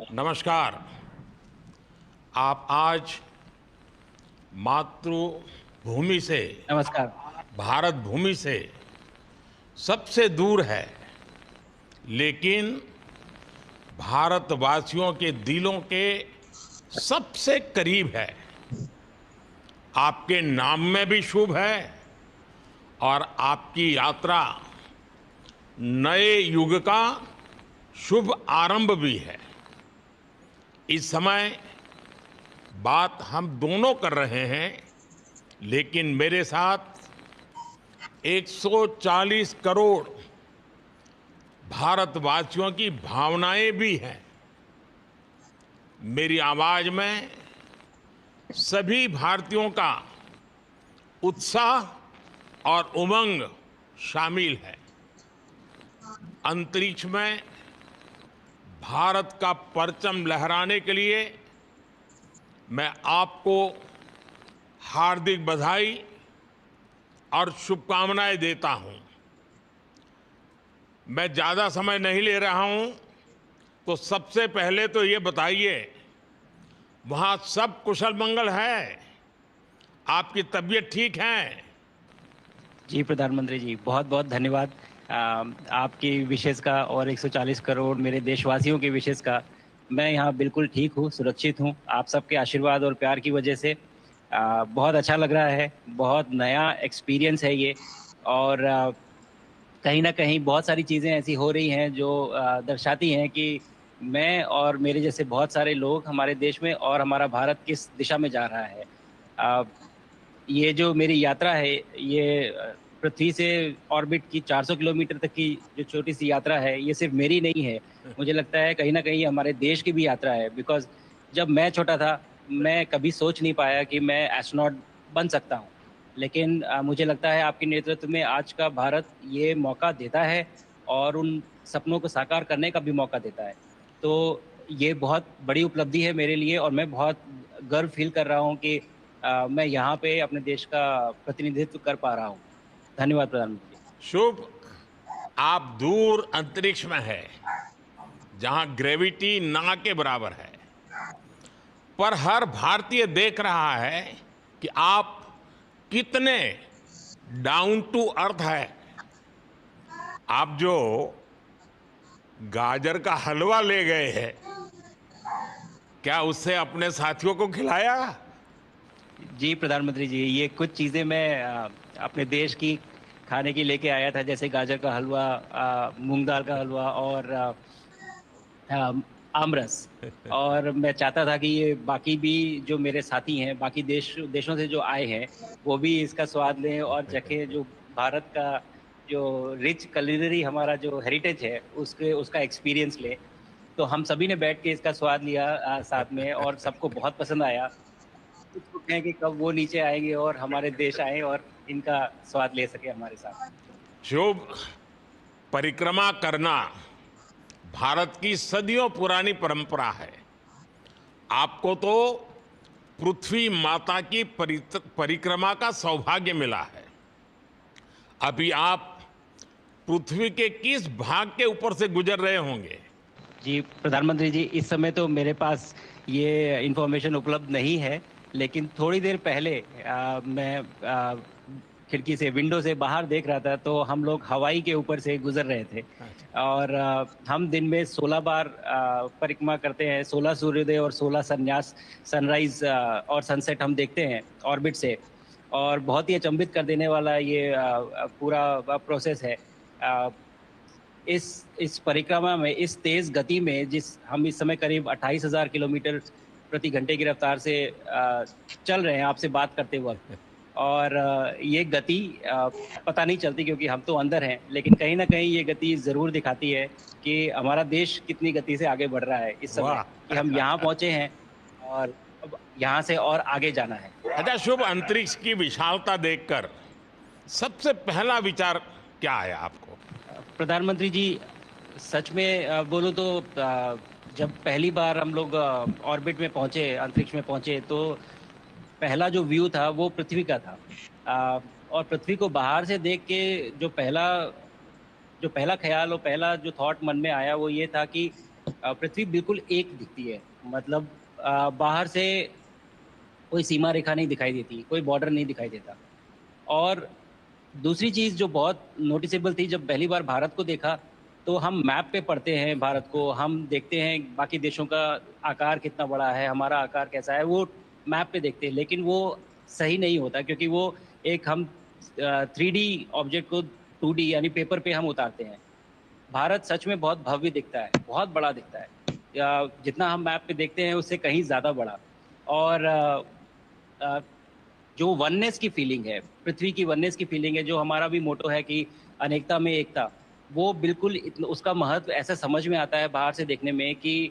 नमस्कार। आप आज मातृभूमि से, नमस्कार। भारत भूमि से सबसे दूर है, लेकिन भारतवासियों के दिलों के सबसे करीब है। आपके नाम में भी शुभ है और आपकी यात्रा नए युग का शुभ आरंभ भी है। इस समय बात हम दोनों कर रहे हैं, लेकिन मेरे साथ 140 करोड़ भारतवासियों की भावनाएं भी हैं। मेरी आवाज में सभी भारतीयों का उत्साह और उमंग शामिल है। अंतरिक्ष में भारत का परचम लहराने के लिए मैं आपको हार्दिक बधाई और शुभकामनाएं देता हूं। मैं ज्यादा समय नहीं ले रहा हूं, तो सबसे पहले तो ये बताइए, वहां सब कुशल मंगल है? आपकी तबीयत ठीक है? जी, प्रधानमंत्री जी, बहुत-बहुत धन्यवाद आपकी विशेष का और 140 करोड़ मेरे देशवासियों की विशेष का। मैं यहाँ बिल्कुल ठीक हूँ, सुरक्षित हूँ। आप सबके आशीर्वाद और प्यार की वजह से बहुत अच्छा लग रहा है, बहुत नया एक्सपीरियंस है ये और कहीं न कहीं बहुत सारी चीज़ें ऐसी हो रही हैं जो दर्शाती हैं कि मैं और मेरे जैसे बहुत सारे लोग हमारे देश में और हमारा भारत किस दिशा में जा रहा है। अ, ये जो मेरी यात्रा है, ये पृथ्वी से ऑर्बिट की 400 किलोमीटर तक की जो छोटी-सी यात्रा है, ये सिर्फ़ मेरी नहीं है। मुझे लगता है कहीं न कहीं हमारे देश की भी यात्रा है बिकॉज़ जब मैं छोटा था, मैं कभी सोच नहीं पाया कि मैं एस्ट्रोनॉट बन सकता हूँ। लेकिन मुझे लगता है आपके नेतृत्व में आज का भारत ये मौका देता है और उन सपनों को साकार करने का भी मौका देता है। तो ये बहुत बड़ी उपलब्धि है मेरे लिए और मैं बहुत गर्व फ़ील कर रहा हूँ कि मैं यहाँ पे अपने देश का प्रतिनिधित्व कर पा रहा हूँ। धन्यवाद प्रधानमंत्री जी। शुभ। आप दूर अंतरिक्ष में है, जहां ग्रेविटी ना के बराबर है, पर हर भारतीय देख रहा है कि आप कितने डाउन टू अर्थ है। आप जो गाजर का हलवा ले गए हैं, क्या उससे अपने साथियों को खिलाया? जी, प्रधानमंत्री जी, ये कुछ चीज़ें मैं अपने देश की खाने की लेके आया था जैसे गाजर का हलवा, मूँग दाल का हलवा और अ, आमरस। और मैं चाहता था कि ये बाकी भी जो मेरे साथी हैं, बाकी देशों से जो आए हैं, वो भी इसका स्वाद लें और चखें जो भारत का जो रिच कुलिनरी हमारा जो हेरिटेज है, उसके उसका एक्सपीरियंस लें। तो हम सभी ने बैठ के इसका स्वाद लिया साथ में और सबको बहुत पसंद आया। उत्सुक हैं कि कब वो नीचे आएँगे और हमारे देश आएँ और इनका स्वाद ले सकें हमारे साथ। शुभ। परिक्रमा करना भारत की सदियों पुरानी परंपरा है। आपको तो पृथ्वी माता की परिक्रमा का सौभाग्य मिला है। अभी आप पृथ्वी के किस भाग के ऊपर से गुजर रहे होंगे? जी, प्रधानमंत्री जी, इस समय तो मेरे पास ये इन्फॉर्मेशन उपलब्ध नहीं है, लेकिन थोड़ी देर पहले मैं खिड़की से विंडो से बाहर देख रहा था, तो हम लोग हवाई के ऊपर से गुज़र रहे थे अच्छा। और हम दिन में 16 बार परिक्रमा करते हैं, 16 सूर्योदय और 16 संन्यास सनराइज़ और सनसेट हम देखते हैं ऑर्बिट से और बहुत ही अचंभित कर देने वाला ये पूरा प्रोसेस है। अ, इस परिक्रमा में, इस तेज़ गति में जिस हम इस समय करीब 28,000 किलोमीटर प्रति घंटे की रफ़्तार से चल रहे हैं आपसे बात करते वक़्त और ये गति पता नहीं चलती क्योंकि हम तो अंदर हैं, लेकिन कहीं न कहीं ये गति ज़रूर दिखाती है कि हमारा देश कितनी गति से आगे बढ़ रहा है इस समय, वाह। कि हम यहाँ पहुँचे हैं और अब यहाँ से और आगे जाना है। अच्छा शुभ, अंतरिक्ष की विशालता देखकर सबसे पहला विचार क्या आया आपको? प्रधानमंत्री जी, सच में बोलूँ तो जब पहली बार हम लोग ऑर्बिट में पहुँचे, अंतरिक्ष में पहुँचे, तो पहला जो व्यू था वो पृथ्वी का था। और पृथ्वी को बाहर से देख के जो पहला ख़्याल और पहला जो थॉट मन में आया वो ये था कि पृथ्वी बिल्कुल एक दिखती है। मतलब बाहर से कोई सीमा रेखा नहीं दिखाई देती, कोई बॉर्डर नहीं दिखाई देता। और दूसरी चीज़ जो बहुत नोटिसेबल थी, जब पहली बार भारत को देखा, तो हम मैप पे पढ़ते हैं भारत को, हम देखते हैं बाकी देशों का आकार कितना बड़ा है, हमारा आकार कैसा है, वो मैप पे देखते हैं। लेकिन वो सही नहीं होता, क्योंकि वो एक हम 3D ऑब्जेक्ट को 2D यानी पेपर पे हम उतारते हैं। भारत सच में बहुत भव्य दिखता है, बहुत बड़ा दिखता है। जितना हम मैप पे देखते हैं उससे कहीं ज़्यादा बड़ा। और अ, जो वननेस की फीलिंग है, पृथ्वी की वननेस की फीलिंग है, जो हमारा भी मोटो है कि अनेकता में एकता, वो बिल्कुल उसका महत्व ऐसा समझ में आता है बाहर से देखने में कि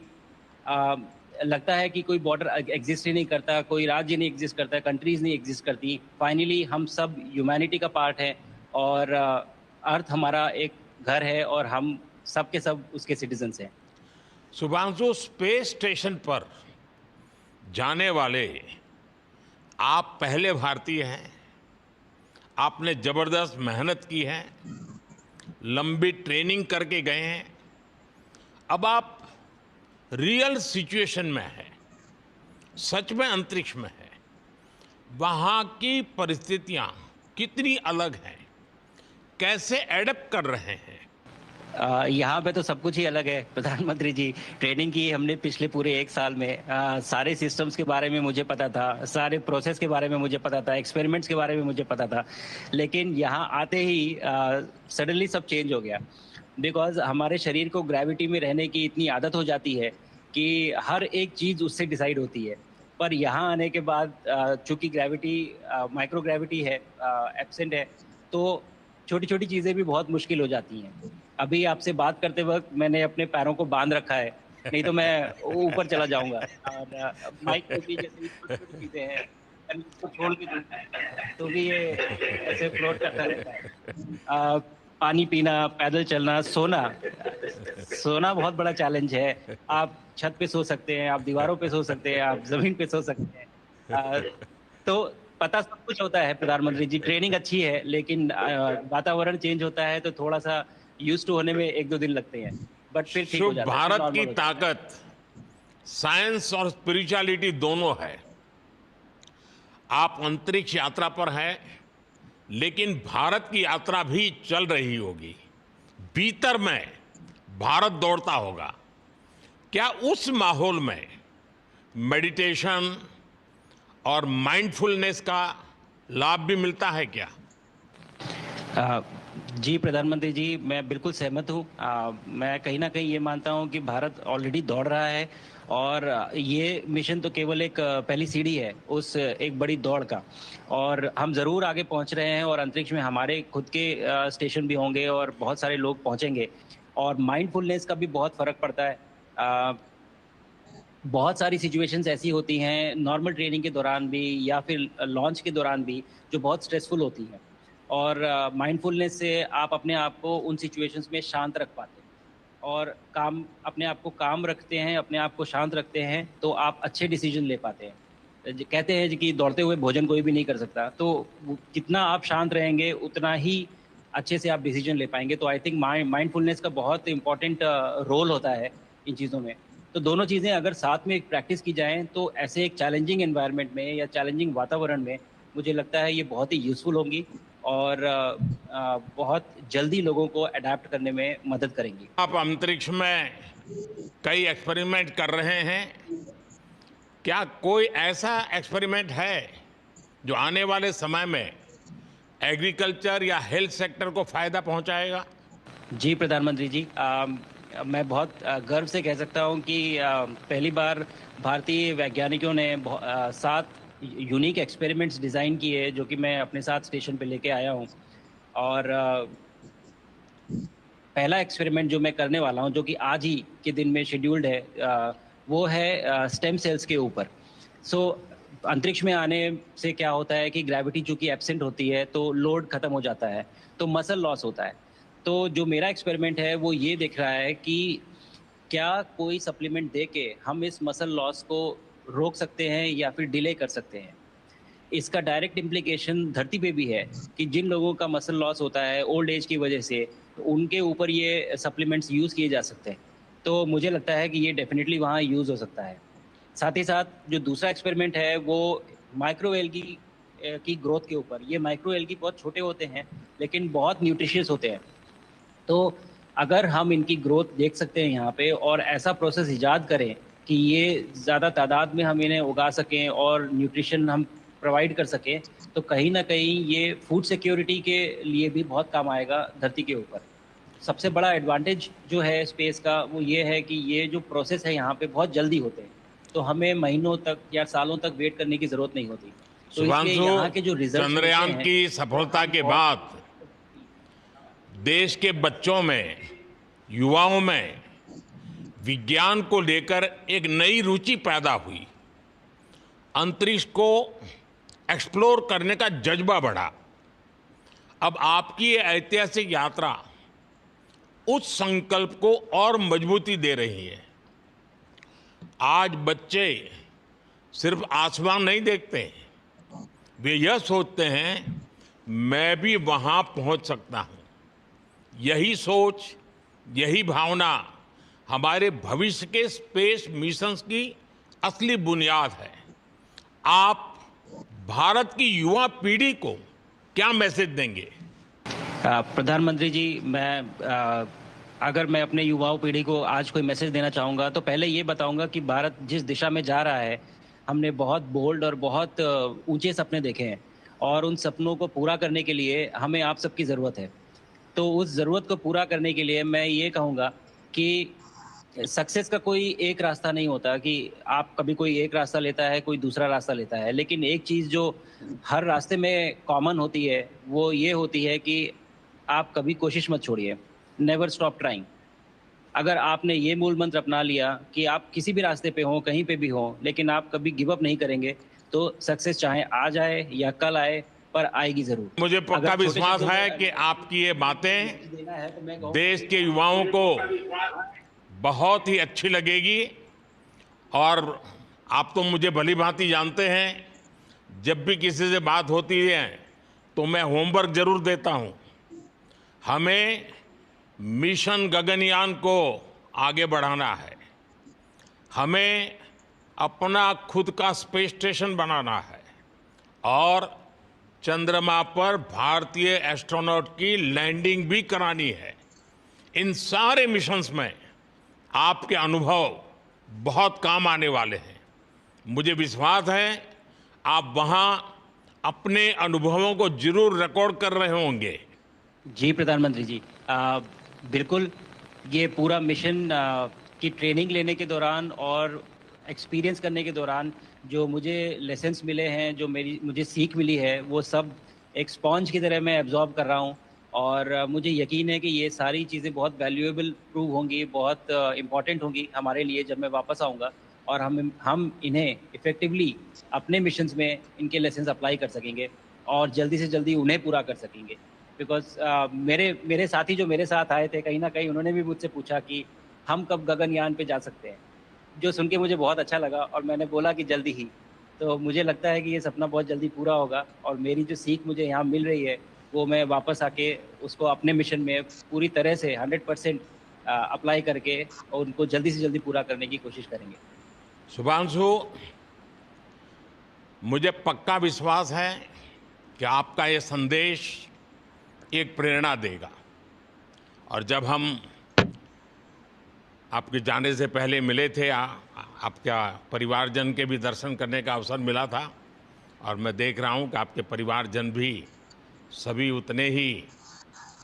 अ, लगता है कि कोई बॉर्डर एग्जिस्ट ही नहीं करता, कोई राज्य नहीं एग्जिस्ट करता, कंट्रीज नहीं एग्जिस्ट करती। फाइनली हम सब ह्यूमैनिटी का पार्ट है, और अर्थ हमारा एक घर है, और हम सब के सब उसके सिटीजन्स हैं। शुभांशु, स्पेस स्टेशन पर जाने वाले आप पहले भारतीय हैं। आपने जबरदस्त मेहनत की है, लंबी ट्रेनिंग करके गए हैं। अब आप रियल सिचुएशन में हैं, सच में अंतरिक्ष में है। वहां की परिस्थितियां कितनी अलग हैं, कैसे एडप्ट कर रहे हैं? यहाँ पे तो सब कुछ ही अलग है प्रधानमंत्री जी। ट्रेनिंग की हमने पिछले पूरे 1 साल में। सारे सिस्टम्स के बारे में मुझे पता था, सारे प्रोसेस के बारे में मुझे पता था, एक्सपेरिमेंट्स के बारे में मुझे पता था। लेकिन यहाँ आते ही सडनली सब चेंज हो गया। बिकॉज हमारे शरीर को ग्रेविटी में रहने की इतनी आदत हो जाती है कि हर एक चीज़ उससे डिसाइड होती है। पर यहाँ आने के बाद चूंकि ग्रेविटी माइक्रो ग्रेविटी है, एब्सेंट है, तो छोटी छोटी चीज़ें भी बहुत मुश्किल हो जाती हैं। अभी आपसे बात करते वक्त मैंने अपने पैरों को बांध रखा है, नहीं तो मैं ऊपर चला जाऊंगा। और माइक पे भी जैसे भी छोटी छोटी चीजें हैं, अगर इसको छोड़ के दूं तो भी ये ऐसे फ्लोट करता रहता है। अ, पानी पीना, पैदल चलना, सोना। सोना बहुत बड़ा चैलेंज है। आप छत पे सो सकते हैं, आप दीवारों पे सो सकते हैं, आप जमीन पे सो सकते हैं। तो पता सब कुछ होता है प्रधानमंत्री जी, ट्रेनिंग अच्छी है, लेकिन वातावरण चेंज होता है तो थोड़ा सा यूज्ड टू होने में 1-2 दिन लगते हैं, बट फिर ठीक हो शुभ, जाता है, फिर भारत की नॉर्मल हो जाता है। ताकत साइंस और स्पिरिचुअलिटी दोनों है। आप अंतरिक्ष यात्रा पर हैं, लेकिन भारत की यात्रा भी चल रही होगी। भीतर में भारत दौड़ता होगा। क्या उस माहौल में मेडिटेशन और माइंडफुलनेस का लाभ भी मिलता है क्या? अ, जी प्रधानमंत्री जी, मैं बिल्कुल सहमत हूँ। मैं कहीं न कहीं ये मानता हूँ कि भारत ऑलरेडी दौड़ रहा है, और ये मिशन तो केवल एक पहली सीढ़ी है उस एक बड़ी दौड़ का। और हम ज़रूर आगे पहुँच रहे हैं, और अंतरिक्ष में हमारे खुद के स्टेशन भी होंगे, और बहुत सारे लोग पहुँचेंगे। और माइंडफुलनेस का भी बहुत फ़र्क पड़ता है। अ, बहुत सारी सिचुएशंस ऐसी होती हैं नॉर्मल ट्रेनिंग के दौरान भी, या फिर लॉन्च के दौरान भी, जो बहुत स्ट्रेसफुल होती हैं। और माइंडफुलनेस से आप अपने आप को उन सिचुएशंस में शांत रख पाते हैं, और काम अपने आप को काम रखते हैं, अपने आप को शांत रखते हैं, तो आप अच्छे डिसीजन ले पाते हैं। कहते हैं जी कि दौड़ते हुए भोजन कोई भी नहीं कर सकता, तो जितना आप शांत रहेंगे उतना ही अच्छे से आप डिसीजन ले पाएंगे। तो आई थिंक माइंडफुलनेस का बहुत इंपॉर्टेंट रोल होता है इन चीज़ों में। तो दोनों चीज़ें अगर साथ में प्रैक्टिस की जाएँ, तो ऐसे एक चैलेंजिंग एनवायरनमेंट में या चैलेंजिंग वातावरण में मुझे लगता है ये बहुत ही यूज़फुल होंगी, और बहुत जल्दी लोगों को अडैप्ट करने में मदद करेंगी। आप अंतरिक्ष में कई एक्सपेरिमेंट कर रहे हैं। क्या कोई ऐसा एक्सपेरिमेंट है जो आने वाले समय में एग्रीकल्चर या हेल्थ सेक्टर को फायदा पहुंचाएगा? जी, प्रधानमंत्री जी। मैं बहुत गर्व से कह सकता हूँ कि पहली बार भारतीय वैज्ञानिकों ने 7 यूनिक एक्सपेरिमेंट्स डिज़ाइन किए, जो कि मैं अपने साथ स्टेशन पे लेके आया हूँ। और पहला एक्सपेरिमेंट जो मैं करने वाला हूँ, जो कि आज ही के दिन में शेड्यूल्ड है, वो है स्टेम सेल्स के ऊपर। सो अंतरिक्ष में आने से क्या होता है कि ग्रेविटी चूँकि एब्सेंट होती है, तो लोड खत्म हो जाता है, तो मसल लॉस होता है। तो जो मेरा एक्सपेरिमेंट है, वो ये देख रहा है कि क्या कोई सप्लीमेंट दे के हम इस मसल लॉस को रोक सकते हैं या फिर डिले कर सकते हैं। इसका डायरेक्ट इम्प्लीकेशन धरती पे भी है कि जिन लोगों का मसल लॉस होता है ओल्ड एज की वजह से, तो उनके ऊपर ये सप्लीमेंट्स यूज़ किए जा सकते हैं। तो मुझे लगता है कि ये डेफ़िनेटली वहाँ यूज़ हो सकता है। साथ ही साथ जो दूसरा एक्सपेरिमेंट है वो माइक्रो एल्गी की ग्रोथ के ऊपर। ये माइक्रो एल्गी बहुत छोटे होते हैं, लेकिन बहुत न्यूट्रिशियस होते हैं। तो अगर हम इनकी ग्रोथ देख सकते हैं यहाँ पे और ऐसा प्रोसेस इजाद करें कि ये ज़्यादा तादाद में हम इन्हें उगा सकें और न्यूट्रिशन हम प्रोवाइड कर सकें, तो कहीं न कहीं ये फूड सिक्योरिटी के लिए भी बहुत काम आएगा धरती के ऊपर। सबसे बड़ा एडवांटेज जो है स्पेस का वो ये है कि ये जो प्रोसेस है यहाँ पे बहुत जल्दी होते हैं। तो हमें महीनों तक या सालों तक वेट करने की ज़रूरत नहीं होती। तो इसलिए शुभांशु, यहाँ के जो रिज़ल्ट्स मिलते चंद्रयान हैं की वो सफलता हम के बहुत बाद देश के बच्चों में, युवाओं में विज्ञान को लेकर एक नई रुचि पैदा हुई। अंतरिक्ष को एक्सप्लोर करने का जज्बा बढ़ा। अब आपकी ये ऐतिहासिक यात्रा उस संकल्प को और मजबूती दे रही है। आज बच्चे सिर्फ आसमान नहीं देखते, वे यह सोचते हैं मैं भी वहां पहुंच सकता हूं। यही सोच, यही भावना हमारे भविष्य के स्पेस मिशंस की असली बुनियाद है। आप भारत की युवा पीढ़ी को क्या मैसेज देंगे? प्रधानमंत्री जी, अगर मैं अपने युवाओं पीढ़ी को आज कोई मैसेज देना चाहूँगा, तो पहले ये बताऊँगा कि भारत जिस दिशा में जा रहा है, हमने बहुत बोल्ड और बहुत ऊँचे सपने देखे हैं और उन सपनों को पूरा करने के लिए हमें आप सबकी ज़रूरत है। तो उस ज़रूरत को पूरा करने के लिए मैं ये कहूँगा कि सक्सेस का कोई एक रास्ता नहीं होता कि आप कभी कोई एक रास्ता लेता है, कोई दूसरा रास्ता लेता है। लेकिन एक चीज़ जो हर रास्ते में कॉमन होती है, वो ये होती है कि आप कभी कोशिश मत छोड़िए, नेवर स्टॉप ट्राइंग। अगर आपने ये मूल मंत्र अपना लिया कि आप किसी भी रास्ते पे हों, कहीं पे भी हों, लेकिन आप कभी गिव अप नहीं करेंगे, तो सक्सेस चाहे आज आए या कल आए, पर आएगी ज़रूर। मुझे पक्का अगर छोटे विश्वास शब्दों है में कि आपकी ये बातें मैसेज देना है तो मैं कहूँगा देश कि के युवाओं को बहुत ही अच्छी लगेगी। और आप तो मुझे भली भांति जानते हैं, जब भी किसी से बात होती है तो मैं होमवर्क जरूर देता हूं। हमें मिशन गगनयान को आगे बढ़ाना है। हमें अपना खुद का स्पेस स्टेशन बनाना है और चंद्रमा पर भारतीय एस्ट्रोनॉट की लैंडिंग भी करानी है। इन सारे मिशंस में आपके अनुभव बहुत काम आने वाले हैं। मुझे विश्वास है आप वहां अपने अनुभवों को जरूर रिकॉर्ड कर रहे होंगे। जी, प्रधानमंत्री जी। बिल्कुल, ये पूरा मिशन की ट्रेनिंग लेने के दौरान और एक्सपीरियंस करने के दौरान जो मुझे लेसन्स मिले हैं, जो मुझे सीख मिली है, वो सब एक स्पॉन्ज की तरह मैं एब्ज़ॉर्ब कर रहा हूँ और मुझे यकीन है कि ये सारी चीज़ें बहुत वैल्यूएबल प्रूव होंगी, बहुत इम्पोर्टेंट होंगी हमारे लिए जब मैं वापस आऊँगा और हम इन्हें इफ़ेक्टिवली अपने मिशंस में इनके लेसन्स अप्लाई कर सकेंगे और जल्दी से जल्दी उन्हें पूरा कर सकेंगे। बिकॉज़ मेरे मेरे साथी जो मेरे साथ आए थे, कहीं न कहीं उन्होंने भी मुझसे पूछा कि हम कब गगनयान पे जा सकते हैं? जो सुन के मुझे बहुत अच्छा लगा और मैंने बोला कि जल्दी ही। तो मुझे लगता है कि ये सपना बहुत जल्दी पूरा होगा और मेरी जो सीख मुझे यहाँ मिल रही है, वो मैं वापस आके उसको अपने मिशन में पूरी तरह से 100% अप्लाई करके और उनको जल्दी से जल्दी पूरा करने की कोशिश करेंगे। शुभांशु, मुझे पक्का विश्वास है कि आपका ये संदेश एक प्रेरणा देगा। और जब हम आपके जाने से पहले मिले थे, आपका परिवारजन के भी दर्शन करने का अवसर मिला था और मैं देख रहा हूं कि आपके परिवारजन भी सभी उतने ही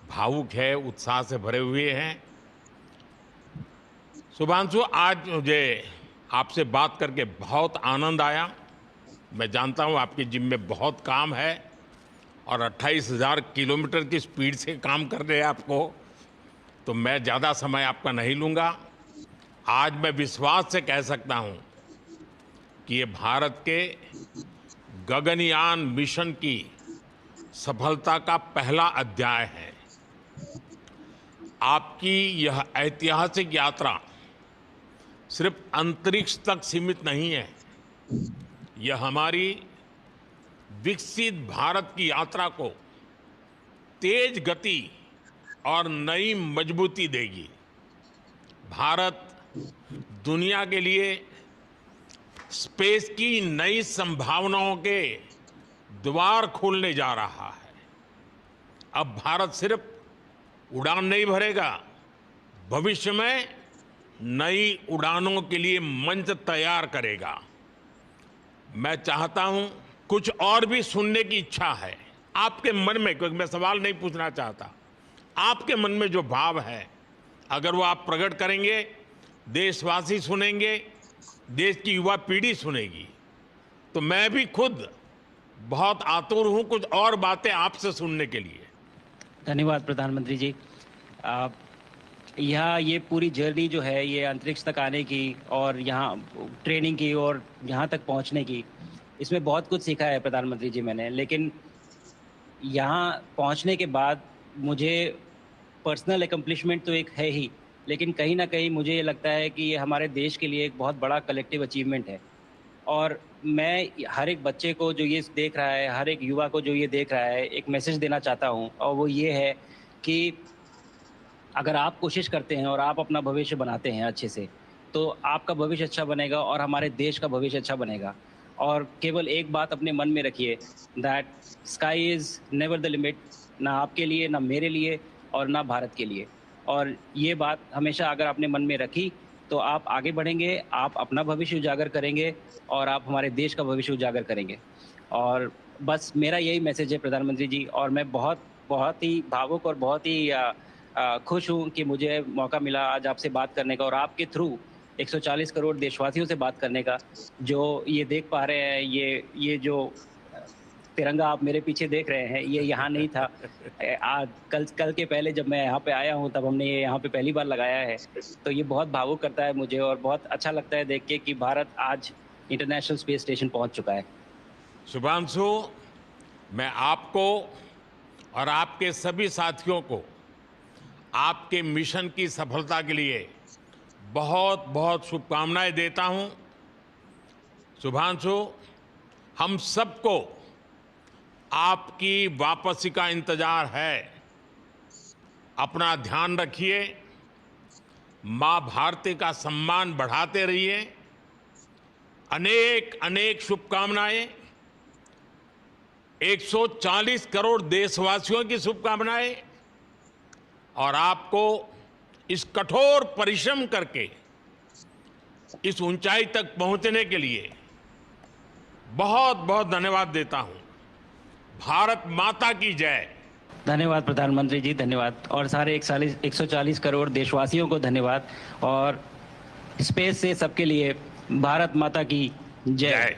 भावुक है, उत्साह से भरे हुए हैं। शुभांशु, आज मुझे आपसे बात करके बहुत आनंद आया। मैं जानता हूं आपकी जिम में बहुत काम है और 28,000 किलोमीटर की स्पीड से काम कर रहे हैं आपको, तो मैं ज़्यादा समय आपका नहीं लूँगा। आज मैं विश्वास से कह सकता हूं कि ये भारत के गगनयान मिशन की सफलता का पहला अध्याय है। आपकी यह ऐतिहासिक यात्रा सिर्फ अंतरिक्ष तक सीमित नहीं है, यह हमारी विकसित भारत की यात्रा को तेज गति और नई मजबूती देगी। भारत दुनिया के लिए स्पेस की नई संभावनाओं के द्वार खोलने जा रहा है। अब भारत सिर्फ उड़ान नहीं भरेगा, भविष्य में नई उड़ानों के लिए मंच तैयार करेगा। मैं चाहता हूं, कुछ और भी सुनने की इच्छा है आपके मन में, क्योंकि मैं सवाल नहीं पूछना चाहता, आपके मन में जो भाव है अगर वो आप प्रकट करेंगे, देशवासी सुनेंगे, देश की युवा पीढ़ी सुनेगी, तो मैं भी खुद बहुत आतुर हूं कुछ और बातें आपसे सुनने के लिए। धन्यवाद प्रधानमंत्री जी। आप यहाँ ये पूरी जर्नी जो है ये अंतरिक्ष तक आने की और यहाँ ट्रेनिंग की और यहाँ तक पहुँचने की, इसमें बहुत कुछ सीखा है प्रधानमंत्री जी मैंने। लेकिन यहाँ पहुँचने के बाद मुझे पर्सनल अकम्पलिशमेंट तो एक है ही, लेकिन कहीं न कहीं मुझे ये लगता है कि ये हमारे देश के लिए एक बहुत बड़ा कलेक्टिव अचीवमेंट है। और मैं हर एक बच्चे को जो ये देख रहा है, हर एक युवा को जो ये देख रहा है, एक मैसेज देना चाहता हूँ, और वो ये है कि अगर आप कोशिश करते हैं और आप अपना भविष्य बनाते हैं अच्छे से, तो आपका भविष्य अच्छा बनेगा और हमारे देश का भविष्य अच्छा बनेगा। और केवल एक बात अपने मन में रखिए, that sky is never the limit, ना आपके लिए, ना मेरे लिए और ना भारत के लिए। और ये बात हमेशा अगर आपने मन में रखी, तो आप आगे बढ़ेंगे, आप अपना भविष्य उजागर करेंगे और आप हमारे देश का भविष्य उजागर करेंगे। और बस मेरा यही मैसेज है प्रधानमंत्री जी। और मैं बहुत बहुत ही भावुक और बहुत ही खुश हूँ कि मुझे मौका मिला आज आपसे बात करने का और आपके थ्रू 140 करोड़ देशवासियों से बात करने का। जो ये देख पा रहे हैं, ये जो तिरंगा आप मेरे पीछे देख रहे हैं, ये यहाँ नहीं था। आज कल के पहले जब मैं यहाँ पे आया हूँ, तब हमने ये यहाँ पे पहली बार लगाया है। तो ये बहुत भावुक करता है मुझे और बहुत अच्छा लगता है देख के कि भारत आज इंटरनेशनल स्पेस स्टेशन पहुँच चुका है। शुभांशु, मैं आपको और आपके सभी साथियों को आपके मिशन की सफलता के लिए बहुत बहुत शुभकामनाएं देता हूं। शुभांशु, हम सबको आपकी वापसी का इंतजार है। अपना ध्यान रखिए, मां भारती का सम्मान बढ़ाते रहिए। अनेक अनेक शुभकामनाएं, 140 करोड़ देशवासियों की शुभकामनाएं, और आपको इस कठोर परिश्रम करके इस ऊंचाई तक पहुंचने के लिए बहुत बहुत धन्यवाद देता हूं। भारत माता की जय। धन्यवाद प्रधानमंत्री जी, धन्यवाद। और सारे 140 करोड़ देशवासियों को धन्यवाद। और स्पेस से सबके लिए भारत माता की जय।